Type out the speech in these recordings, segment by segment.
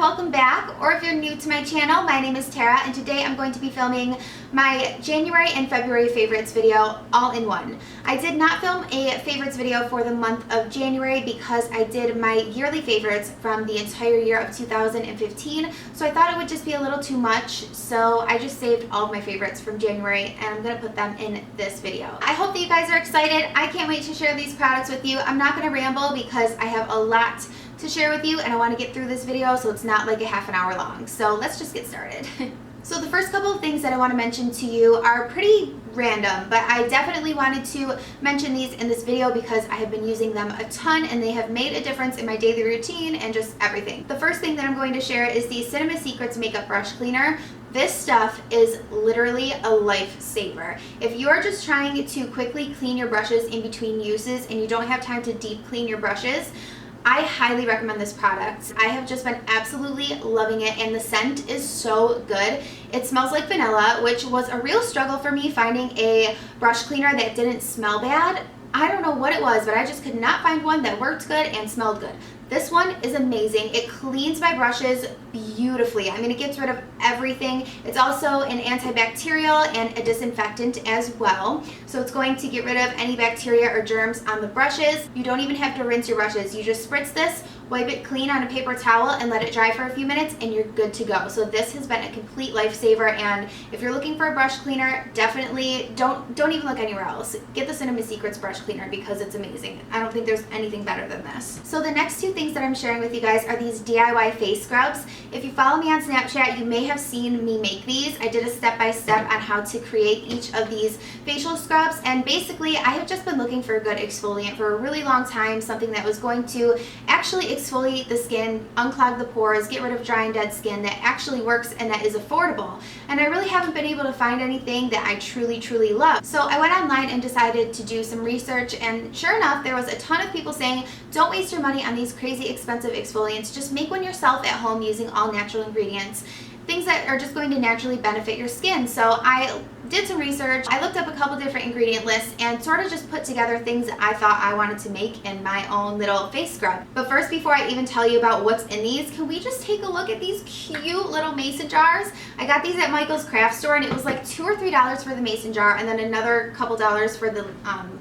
welcome back, or if you're new to my channel, my name is Tara, and today I'm going to be filming my January and February favorites video all in one. I did not film a favorites video for the month of January because I did my yearly favorites from the entire year of 2015, so I thought it would just be a little too much, so I just saved all of my favorites from January and I'm going to put them in this video. I hope that you guys are excited. I can't wait to share these products with you. I'm not going to ramble because I have a lot to share with you and I want to get through this video so it's not like a half an hour long. So let's just get started. So the first couple of things that I want to mention to you are pretty random, but I definitely wanted to mention these in this video because I have been using them a ton and they have made a difference in my daily routine and just everything. The first thing that I'm going to share is the Cinema Secrets Makeup Brush Cleaner. This stuff is literally a lifesaver. If you're just trying to quickly clean your brushes in between uses and you don't have time to deep clean your brushes, I highly recommend this product. I have just been absolutely loving it and the scent is so good. It smells like vanilla, which was a real struggle for me finding a brush cleaner that didn't smell bad. I don't know what it was, but I just could not find one that worked good and smelled good. This one is amazing. It cleans my brushes beautifully. I mean, it gets rid of everything. It's also an antibacterial and a disinfectant as well. So it's going to get rid of any bacteria or germs on the brushes. You don't even have to rinse your brushes. You just spritz this, wipe it clean on a paper towel and let it dry for a few minutes and you're good to go. So this has been a complete lifesaver, and if you're looking for a brush cleaner, definitely don't even look anywhere else. Get the Cinema Secrets brush cleaner because it's amazing. I don't think there's anything better than this. So the next two things that I'm sharing with you guys are these DIY face scrubs. If you follow me on Snapchat, you may have seen me make these. I did a step-by-step on how to create each of these facial scrubs, and basically I have just been looking for a good exfoliant for a really long time, something that was going to actually exfoliate the skin, unclog the pores, get rid of dry and dead skin, that actually works and that is affordable. And I really haven't been able to find anything that I truly love. So I went online and decided to do some research, and sure enough, there was a ton of people saying, don't waste your money on these crazy expensive exfoliants, just make one yourself at home using all natural ingredients, things that are just going to naturally benefit your skin. So I did some research, I looked up a couple different ingredient lists and sort of just put together things that I thought I wanted to make in my own little face scrub. But first, before I even tell you about what's in these, can we just take a look at these cute little mason jars? I got these at Michael's craft store and it was like $2 or $3 for the mason jar and then another couple dollars for the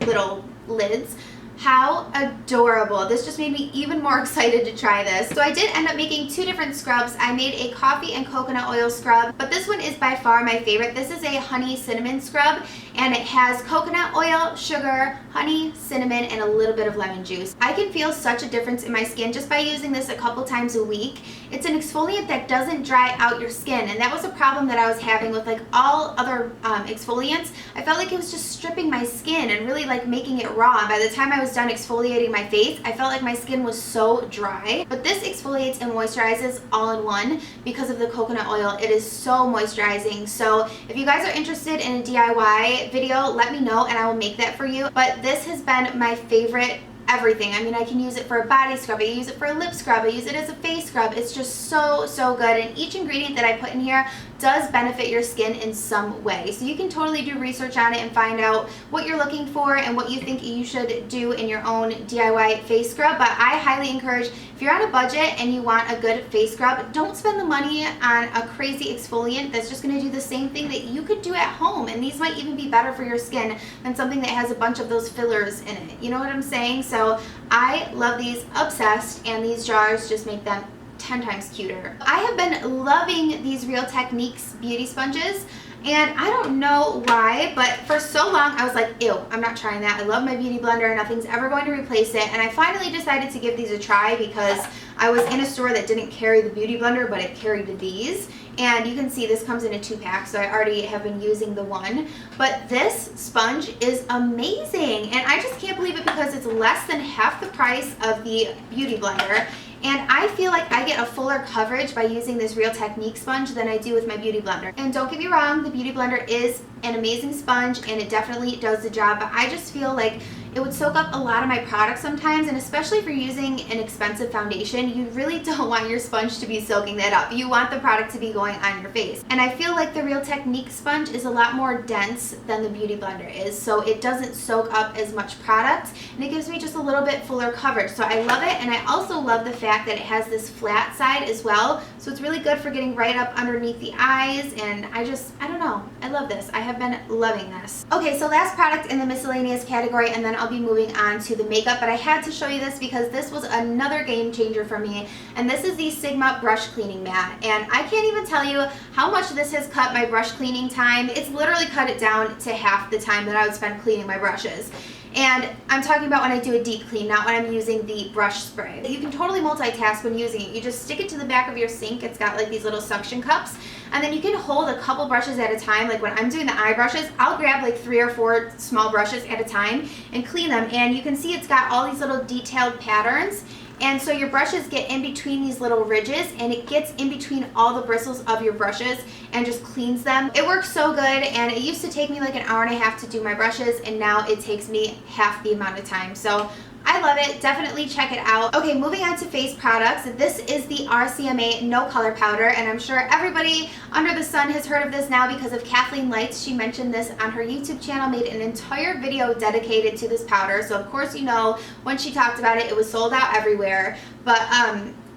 little lids. How adorable. This just made me even more excited to try this. So I did end up making two different scrubs. I made a coffee and coconut oil scrub, but this one is by far my favorite. This is a honey cinnamon scrub and it has coconut oil, sugar, honey, cinnamon, and a little bit of lemon juice. I can feel such a difference in my skin just by using this a couple times a week. It's an exfoliant that doesn't dry out your skin, and that was a problem that I was having with like all other exfoliants. I felt like it was just stripping my skin and really like making it raw. By the time I was done exfoliating my face, I felt like my skin was so dry. But this exfoliates and moisturizes all in one because of the coconut oil. It is so moisturizing. So if you guys are interested in a DIY video, let me know and I will make that for you. But this has been my favorite everything. I mean, I can use it for a body scrub, I use it for a lip scrub, I use it as a face scrub. It's just so good, and each ingredient that I put in here does benefit your skin in some way. So you can totally do research on it and find out what you're looking for and what you think you should do in your own DIY face scrub. But I highly encourage, if you're on a budget and you want a good face scrub, don't spend the money on a crazy exfoliant that's just going to do the same thing that you could do at home. And these might even be better for your skin than something that has a bunch of those fillers in it. You know what I'm saying? So I love these, obsessed, and these jars just make them 10 times cuter. I have been loving these Real Techniques beauty sponges, and I don't know why, but for so long I was like, ew, I'm not trying that. I love my beauty blender, nothing's ever going to replace it, and I finally decided to give these a try because I was in a store that didn't carry the beauty blender, but it carried these. And you can see this comes in a 2-pack, so I already have been using the one. But this sponge is amazing, and I just can't believe it because it's less than half the price of the beauty blender. And I feel like I get a fuller coverage by using this Real Technique sponge than I do with my beauty blender. And don't get me wrong, the beauty blender is an amazing sponge and it definitely does the job, but I just feel like it would soak up a lot of my products sometimes, and especially if you're using an expensive foundation, you really don't want your sponge to be soaking that up. You want the product to be going on your face. And I feel like the Real Technique sponge is a lot more dense than the Beauty Blender is, so it doesn't soak up as much product, and it gives me just a little bit fuller coverage. So I love it, and I also love the fact that it has this flat side as well, so it's really good for getting right up underneath the eyes, and I don't know, I love this. I have been loving this. Okay, so last product in the miscellaneous category, and then I'll be moving on to the makeup, but I had to show you this because this was another game changer for me, and this is the Sigma brush cleaning mat, and I can't even tell you how much this has cut my brush cleaning time. It's literally cut it down to half the time that I would spend cleaning my brushes. And I'm talking about when I do a deep clean, not when I'm using the brush spray. You can totally multitask when using it. You just stick it to the back of your sink. It's got like these little suction cups, and then you can hold a couple brushes at a time. Like when I'm doing the eye brushes, I'll grab like 3 or 4 small brushes at a time and clean them. And you can see it's got all these little detailed patterns. And so your brushes get in between these little ridges, and it gets in between all the bristles of your brushes and just cleans them. It works so good, and it used to take me like an hour and a half to do my brushes, and now it takes me half the amount of time. So I love it. Definitely check it out. Okay, moving on to face products. This is the RCMA No Color Powder, and I'm sure everybody under the sun has heard of this now because of Kathleen Lights. She mentioned this on her YouTube channel, made an entire video dedicated to this powder. So of course, you know, when she talked about it, it was sold out everywhere. But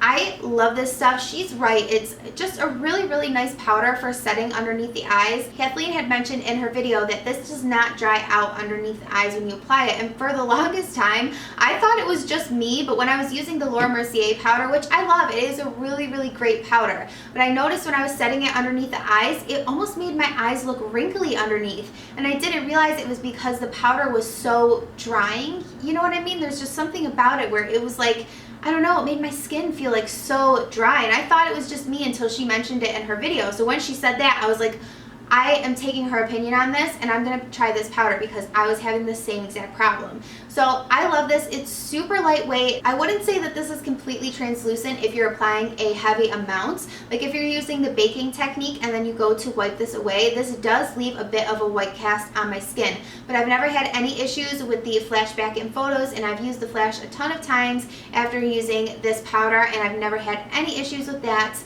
I love this stuff. She's right. It's just a really, really nice powder for setting underneath the eyes. Kathleen had mentioned in her video that this does not dry out underneath the eyes when you apply it. And for the longest time, I thought it was just me, but when I was using the Laura Mercier powder, which I love, it is a really, really great powder. But I noticed when I was setting it underneath the eyes, it almost made my eyes look wrinkly underneath. And I didn't realize it was because the powder was so drying. You know what I mean? There's just something about it where it was like, I don't know, it made my skin feel like so dry, and I thought it was just me until she mentioned it in her video. So when she said that, I was like, I am taking her opinion on this, and I'm going to try this powder because I was having the same exact problem. So I love this. It's super lightweight. I wouldn't say that this is completely translucent if you're applying a heavy amount. Like if you're using the baking technique and then you go to wipe this away, this does leave a bit of a white cast on my skin. But I've never had any issues with the flashback in photos, and I've used the flash a ton of times after using this powder, and I've never had any issues with that.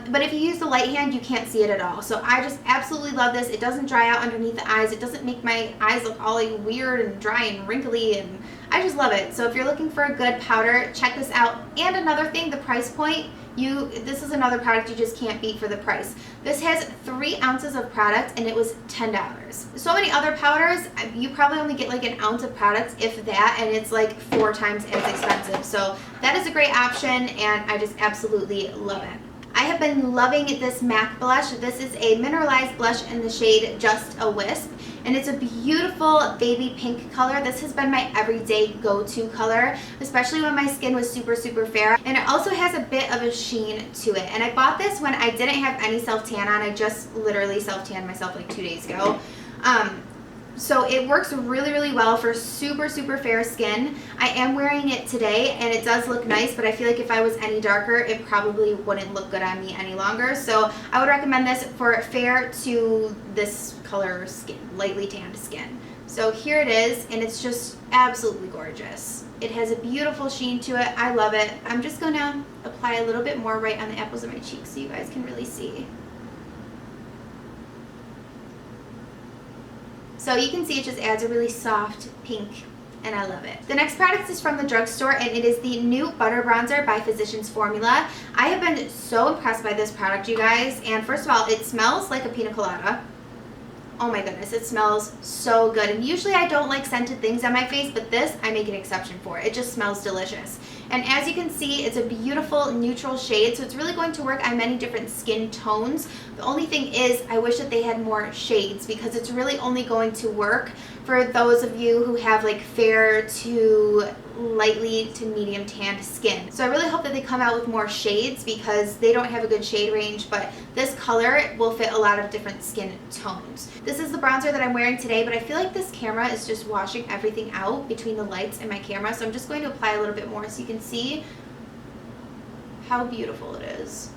But if you use the light hand, you can't see it at all. So I just absolutely love this. It doesn't dry out underneath the eyes. It doesn't make my eyes look all like weird and dry and wrinkly, and I just love it. So if you're looking for a good powder, check this out. And another thing, the price point, this is another product you just can't beat for the price. This has 3 ounces of product, and it was $10. So many other powders, you probably only get like an ounce of product, if that, and it's like 4 times as expensive. So that is a great option, and I just absolutely love it. I have been loving this MAC blush. This is a mineralized blush in the shade Just a Wisp, and it's a beautiful baby pink color. This has been my everyday go-to color, especially when my skin was super, super fair. And it also has a bit of a sheen to it. And I bought this when I didn't have any self-tan on. I just literally self-tanned myself like 2 days ago. So it works really, really well for super, super fair skin. I am wearing it today, and it does look nice, but I feel like if I was any darker, it probably wouldn't look good on me any longer. So I would recommend this for fair to this color skin, lightly tanned skin. So here it is, and it's just absolutely gorgeous. It has a beautiful sheen to it. I love it. I'm just going to apply a little bit more right on the apples of my cheeks so you guys can really see. So you can see it just adds a really soft pink, and I love it. The next product is from the drugstore, and it is the new Butter Bronzer by Physicians Formula. I have been so impressed by this product, you guys. And first of all, it smells like a pina colada. Oh my goodness, it smells so good. And usually I don't like scented things on my face, but this I make an exception for. It just smells delicious. And as you can see, it's a beautiful neutral shade, so it's really going to work on many different skin tones. The only thing is, I wish that they had more shades, because it's really only going to work for those of you who have like fair to lightly to medium tanned skin. So I really hope that they come out with more shades, because they don't have a good shade range, but this color will fit a lot of different skin tones. This is the bronzer that I'm wearing today, but I feel like this camera is just washing everything out between the lights and my camera, so I'm just going to apply a little bit more so you can see how beautiful it is.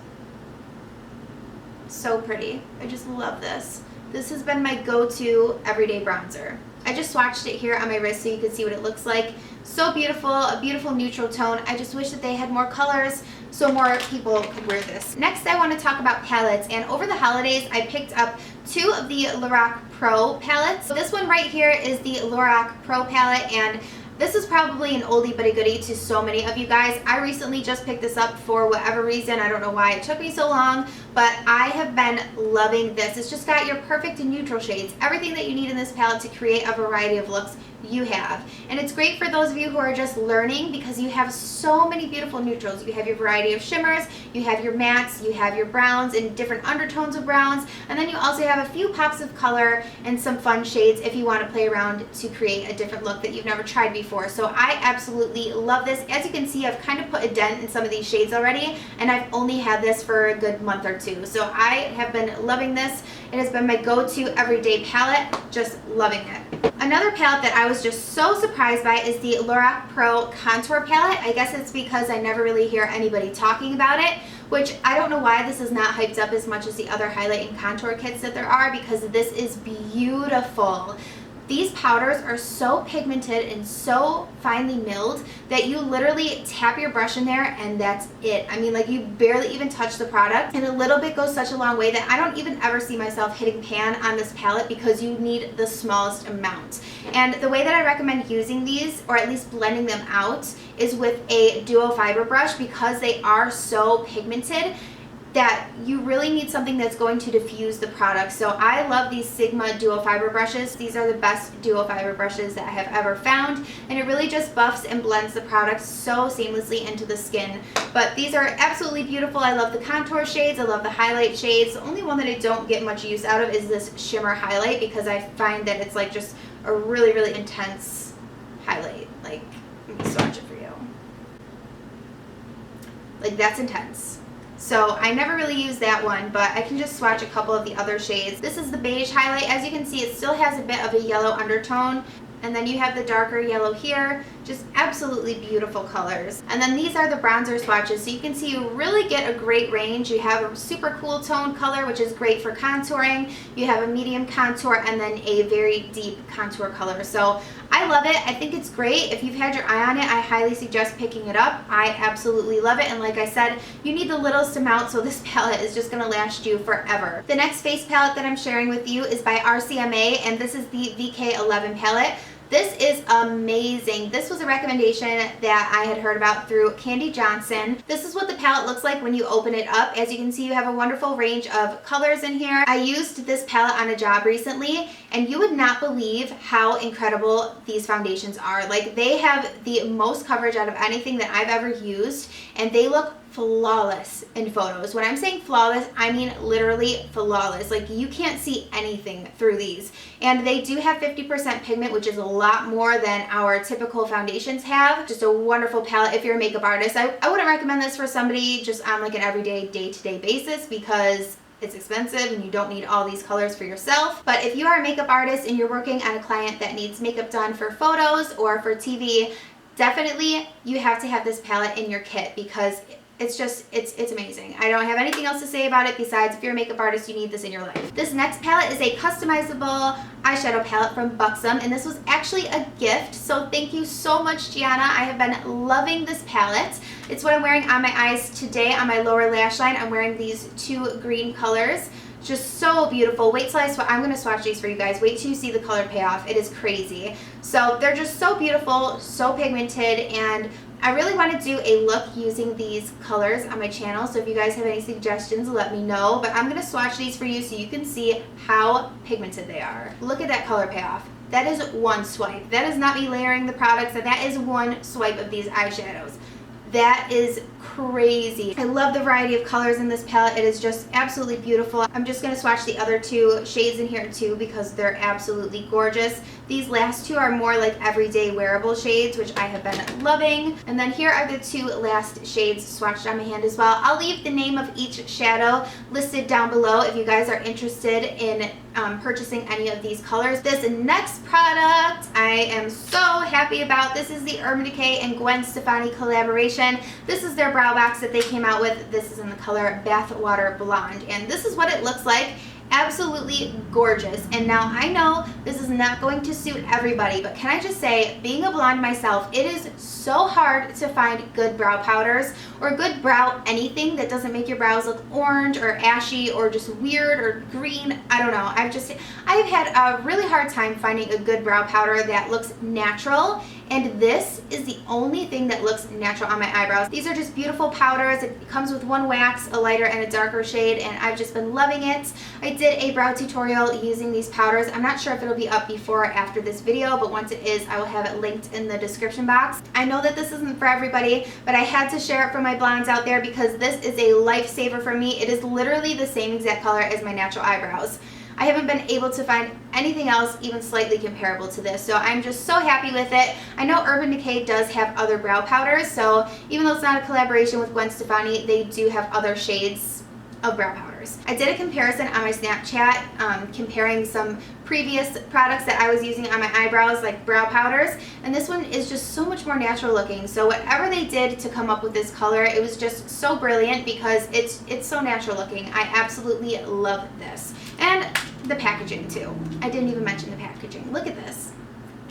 So pretty. I just love this. This has been my go-to everyday bronzer. I just swatched it here on my wrist so you can see what it looks like. So beautiful, a beautiful neutral tone. I just wish that they had more colors so more people could wear this. Next, I want to talk about palettes, and over the holidays, I picked up 2 of the LORAC Pro palettes. So this one right here is the LORAC Pro palette, and this is probably an oldie but a goodie to so many of you guys. I recently just picked this up for whatever reason. I don't know why it took me so long, but I have been loving this. It's just got your perfect neutral shades. Everything that you need in this palette to create a variety of looks you have. And it's great for those of you who are just learning because you have so many beautiful neutrals. You have your variety of shimmers, you have your mattes, you have your browns and different undertones of browns, and then you also have a few pops of color and some fun shades if you want to play around to create a different look that you've never tried before. So I absolutely love this. As you can see, I've kind of put a dent in some of these shades already, and I've only had this for a good month or 2. So I have been loving this. It has been my go-to everyday palette, just loving it. Another palette that I was just so surprised by is the LORAC Pro Contour Palette. I guess it's because I never really hear anybody talking about it, which I don't know why this is not hyped up as much as the other highlight and contour kits that there are, because this is beautiful. These powders are so pigmented and so finely milled that you literally tap your brush in there and that's it. I mean, like, you barely even touch the product, and a little bit goes such a long way that I don't even ever see myself hitting pan on this palette because you need the smallest amount. And the way that I recommend using these, or at least blending them out, is with a duo fiber brush because they are so pigmented that you really need something that's going to diffuse the product. So I love these Sigma duo fiber brushes. These are the best duo fiber brushes that I have ever found, and it really just buffs and blends the product so seamlessly into the skin. But these are absolutely beautiful. I love the contour shades, I love the highlight shades. The only one that I don't get much use out of is this shimmer highlight because I find that it's like just a really, really intense highlight. Like, let me swatch it for you. Like, that's intense. So I never really use that one, but I can just swatch a couple of the other shades. This is the beige highlight. As you can see, it still has a bit of a yellow undertone. And then you have the darker yellow here, just absolutely beautiful colors. And then these are the bronzer swatches, so you can see you really get a great range. You have a super cool tone color, which is great for contouring. You have a medium contour and then a very deep contour color. So I love it. I think it's great. If you've had your eye on it, I highly suggest picking it up. I absolutely love it. And like I said, you need the littlest amount, so this palette is just going to last you forever. The next face palette that I'm sharing with you is by RCMA, and this is the VK11 palette. This is amazing. This was a recommendation that I had heard about through Candy Johnson. This is what the palette looks like when you open it up. As you can see, you have a wonderful range of colors in here. I used this palette on a job recently, and you would not believe how incredible these foundations are. Like, they have the most coverage out of anything that I've ever used, and they look flawless in photos. When I'm saying flawless, I mean literally flawless. Like, you can't see anything through these. And they do have 50% pigment, which is a lot more than our typical foundations have. Just a wonderful palette if you're a makeup artist. I wouldn't recommend this for somebody just on like an everyday, day-to-day basis because it's expensive and you don't need all these colors for yourself. But if you are a makeup artist and you're working on a client that needs makeup done for photos or for TV, definitely you have to have this palette in your kit because it's just, it's amazing. I don't have anything else to say about it besides if you're a makeup artist, you need this in your life. This next palette is a customizable eyeshadow palette from Buxom, and this was actually a gift, so thank you so much, Gianna. I have been loving this palette. It's what I'm wearing on my eyes today on my lower lash line. I'm wearing these 2 green colors. Just so beautiful. Wait till I'm going to swatch these for you guys. Wait till you see the color payoff. It is crazy. So they're just so beautiful, so pigmented, and I really want to do a look using these colors on my channel, so if you guys have any suggestions, let me know. But I'm going to swatch these for you so you can see how pigmented they are. Look at that color payoff. That is one swipe. That is not me layering the products. That is one swipe of these eyeshadows. That is crazy. I love the variety of colors in this palette. It is just absolutely beautiful. I'm just going to swatch the other 2 shades in here too because they're absolutely gorgeous. These last 2 are more like everyday wearable shades, which I have been loving. And then here are the 2 last shades swatched on my hand as well. I'll leave the name of each shadow listed down below if you guys are interested in purchasing any of these colors. This next product I am so happy about. This is the Urban Decay and Gwen Stefani collaboration. This is their brow box that they came out with. This is in the color Bathwater Blonde, and this is what it looks like absolutely gorgeous. And now I know this is not going to suit everybody, but can I just say, being a blonde myself, it is so hard to find good brow powders or good brow anything that doesn't make your brows look orange or ashy or just weird or green. I don't know. I've had a really hard time finding a good brow powder that looks natural, and this is the only thing that looks natural on my eyebrows. These are just beautiful powders. It comes with one wax, a lighter, and a darker shade, and I've just been loving it. I did a brow tutorial using these powders. I'm not sure if it'll be up before or after this video, but once it is, I will have it linked in the description box. I know that this isn't for everybody, but I had to share it for my blondes out there because this is a lifesaver for me. It is literally the same exact color as my natural eyebrows. I haven't been able to find anything else even slightly comparable to this, so I'm just so happy with it. I know Urban Decay does have other brow powders, so even though it's not a collaboration with Gwen Stefani, they do have other shades of brow powders. I did a comparison on my Snapchat, comparing some previous products that I was using on my eyebrows, like brow powders, and this one is just so much more natural looking. So whatever they did to come up with this color, it was just so brilliant because it's so natural looking. I absolutely love this. And the packaging too. I didn't even mention the packaging. Look at this.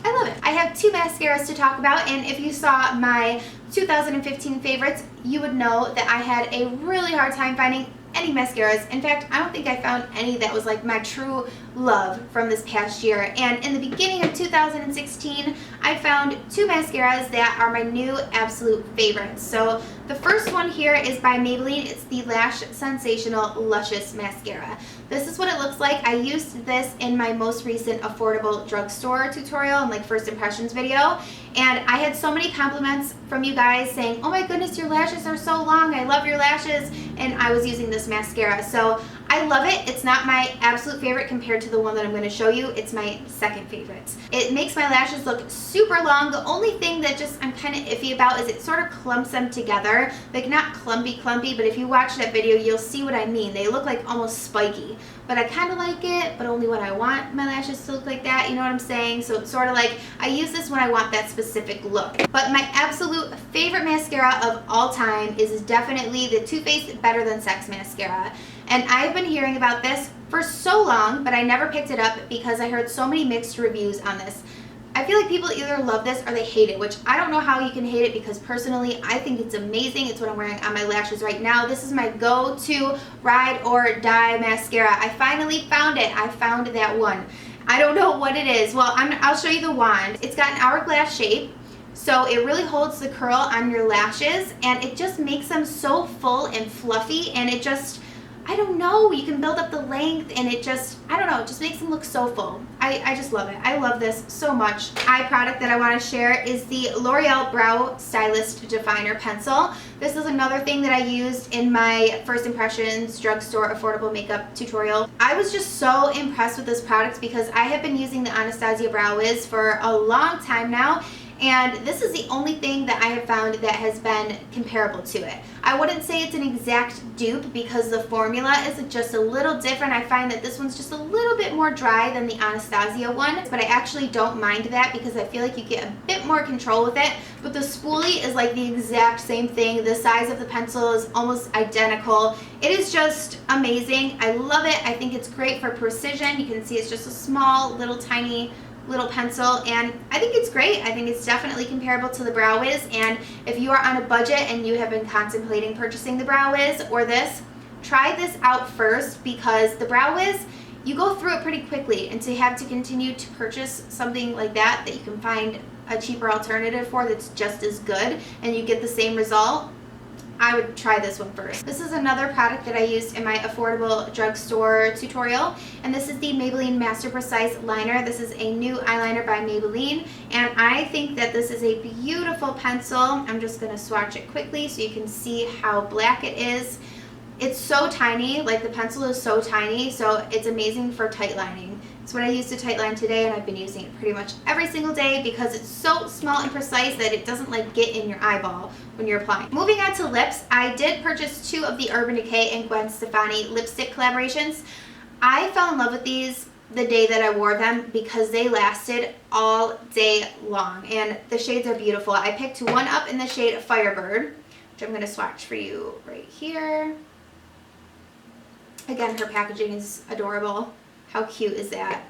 I love it. I have two mascaras to talk about, and if you saw my 2015 favorites, you would know that I had a really hard time finding any mascaras. In fact, I don't think I found any that was like my true love from this past year. And in the beginning of 2016, I found two mascaras that are my new absolute favorites. So the first one here is by Maybelline. It's the Lash Sensational Luscious Mascara. This is what it looks like. I used this in my most recent affordable drugstore tutorial and like first impressions video. And I had so many compliments from you guys saying, oh my goodness, your lashes are so long. I love your lashes. And I was using this mascara. So I love it. It's not my absolute favorite compared to the one that I'm going to show you. It's my second favorite. It makes my lashes look super long. The only thing that just I'm kind of iffy about is it sort of clumps them together. Like not clumpy, but if you watch that video, you'll see what I mean. They look like almost spiky. But I kind of like it, but only when I want my lashes to look like that. You know what I'm saying? So it's sort of like I use this when I want that specific look. But my absolute favorite mascara of all time is definitely the Too Faced Better Than Sex Mascara. And I've been hearing about this for so long, but I never picked it up because I heard so many mixed reviews on this. I feel like people either love this or they hate it, which I don't know how you can hate it because personally I think it's amazing. It's what I'm wearing on my lashes right now. This is my go-to ride or die mascara. I finally found it. I found that one. I don't know what it is. Well, I'll show you the wand. It's got an hourglass shape. So it really holds the curl on your lashes and it just makes them so full and fluffy, and it just, I don't know, you can build up the length and it just, I don't know, it just makes them look so full. I just love it. I love this so much. Eye product that I want to share is the L'Oreal Brow Stylist Definer Pencil. This is another thing that I used in my first impressions drugstore affordable makeup tutorial. I was just so impressed with this product because I have been using the Anastasia Brow Wiz for a long time now. And this is the only thing that I have found that has been comparable to it. I wouldn't say it's an exact dupe because the formula is just a little different. I find that this one's just a little bit more dry than the Anastasia one, but I actually don't mind that because I feel like you get a bit more control with it. But the spoolie is like the exact same thing. The size of the pencil is almost identical. It is just amazing. I love it. I think it's great for precision. You can see it's just a small, little tiny little pencil, and I think it's great. I think it's definitely comparable to the Brow Wiz, and if you are on a budget and you have been contemplating purchasing the Brow Wiz or this, try this out first because the Brow Wiz, you go through it pretty quickly, and to have to continue to purchase something like that you can find a cheaper alternative for that's just as good and you get the same result, I would try this one first. This is another product that I used in my affordable drugstore tutorial, and this is the Maybelline Master Precise Liner. This is a new eyeliner by Maybelline, and I think that this is a beautiful pencil. I'm just going to swatch it quickly so you can see how black it is. It's so tiny, like the pencil is so tiny, so it's amazing for tight lining. It's what I used to tight line today, and I've been using it pretty much every single day because it's so small and precise that it doesn't like get in your eyeball when you're applying. Moving on to lips, I did purchase two of the Urban Decay and Gwen Stefani lipstick collaborations. I fell in love with these the day that I wore them because they lasted all day long, and the shades are beautiful. I picked one up in the shade Firebird, which I'm going to swatch for you right here. Again, her packaging is adorable. How cute is that?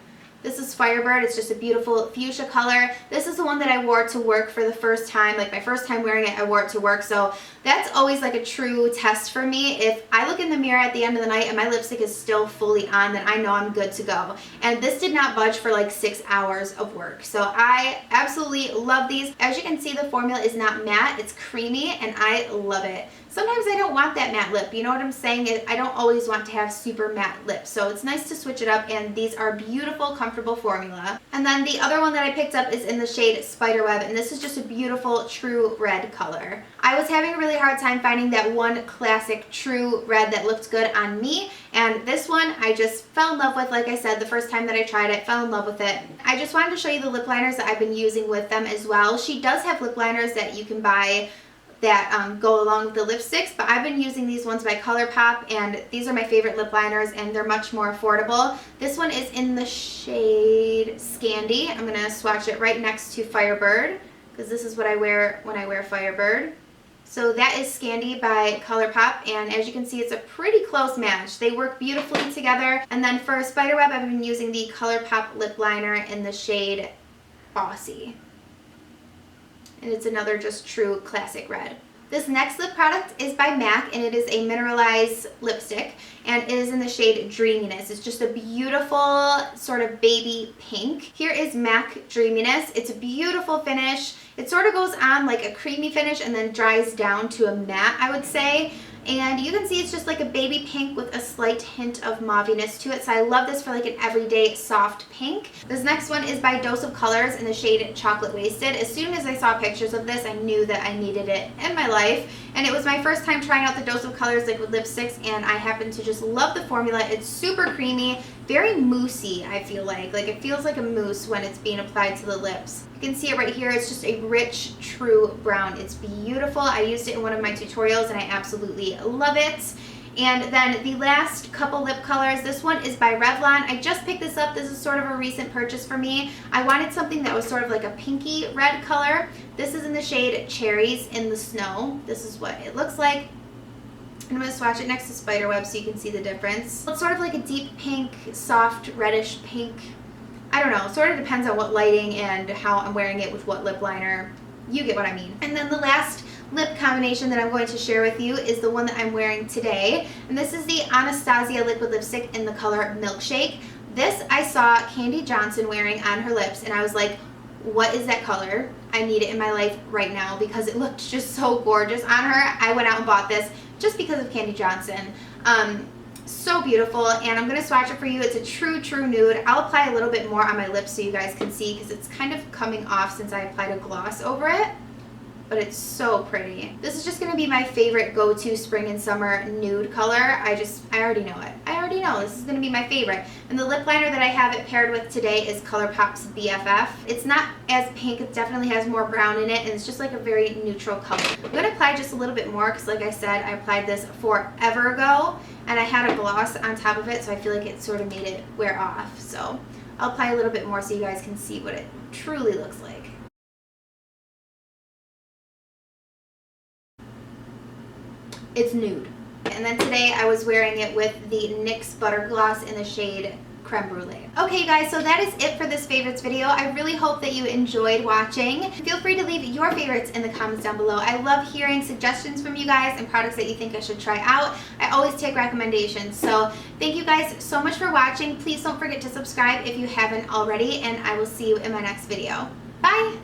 This is Firebird. It's just a beautiful fuchsia color. This is the one that I wore to work for the first time. Like my first time wearing it, I wore it to work. So that's always like a true test for me. If I look in the mirror at the end of the night and my lipstick is still fully on, then I know I'm good to go. And this did not budge for like 6 hours of work. So I absolutely love these. As you can see, the formula is not matte. It's creamy and I love it. Sometimes I don't want that matte lip. You know what I'm saying? I don't always want to have super matte lips. So it's nice to switch it up, and these are beautiful, comfortable formula. And then the other one that I picked up is in the shade Spiderweb, and this is just a beautiful true red color. I was having a really hard time finding that one classic true red that looked good on me, and this one I just fell in love with. Like I said, the first time that I tried it, fell in love with it. I just wanted to show you the lip liners that I've been using with them as well. She does have lip liners that you can buy that go along with the lipsticks, but I've been using these ones by ColourPop, and these are my favorite lip liners, and they're much more affordable. This one is in the shade Scandy. I'm going to swatch it right next to Firebird, because this is what I wear when I wear Firebird. So that is Scandy by ColourPop, and as you can see, it's a pretty close match. They work beautifully together. And then for Spiderweb, I've been using the ColourPop lip liner in the shade Bossy. And it's another just true classic red. This next lip product is by MAC, and it is a mineralized lipstick, and it is in the shade Dreaminess. It's just a beautiful sort of baby pink. Here is MAC Dreaminess. It's a beautiful finish. It sort of goes on like a creamy finish and then dries down to a matte, I would say. And you can see it's just like a baby pink with a slight hint of mauviness to it. So I love this for like an everyday soft pink. This next one is by Dose of Colors in the shade Chocolate Wasted. As soon as I saw pictures of this, I knew that I needed it in my life. And it was my first time trying out the Dose of Colors liquid lipsticks, and I happen to just love the formula. It's super creamy, very moussey, I feel like. Like it feels like a mousse when it's being applied to the lips. You can see it right here. It's just a rich, true brown. It's beautiful. I used it in one of my tutorials and I absolutely love it. And then the last couple lip colors, this one is by Revlon. I just picked this up. This is sort of a recent purchase for me. I wanted something that was sort of like a pinky red color. This is in the shade Cherries in the Snow. This is what it looks like. I'm going to swatch it next to Spiderweb so you can see the difference. It's sort of like a deep pink, soft reddish pink. I don't know, sort of depends on what lighting and how I'm wearing it with what lip liner. You get what I mean. And then the last lip combination that I'm going to share with you is the one that I'm wearing today. And this is the Anastasia liquid lipstick in the color Milkshake. This I saw Candy Johnson wearing on her lips, and I was like, what is that color? I need it in my life right now because it looked just so gorgeous on her. I went out and bought this just because of Candy Johnson. So beautiful, and I'm going to swatch it for you. It's a true nude. I'll apply a little bit more on my lips so you guys can see because it's kind of coming off since I applied a gloss over it, but it's so pretty. This is just going to be my favorite go-to spring and summer nude color. I already know it. I already know this is going to be my favorite. And the lip liner that I have it paired with today is ColourPop's BFF. It's not as pink. It definitely has more brown in it, and it's just like a very neutral color. I'm going to apply just a little bit more because, like I said, I applied this forever ago, and I had a gloss on top of it, so I feel like it sort of made it wear off. So I'll apply a little bit more so you guys can see what it truly looks like. It's nude. And then today I was wearing it with the NYX Butter Gloss in the shade Creme Brulee. Okay, you guys, so that is it for this favorites video. I really hope that you enjoyed watching. Feel free to leave your favorites in the comments down below. I love hearing suggestions from you guys and products that you think I should try out. I always take recommendations. So thank you guys so much for watching. Please don't forget to subscribe if you haven't already, and I will see you in my next video. Bye!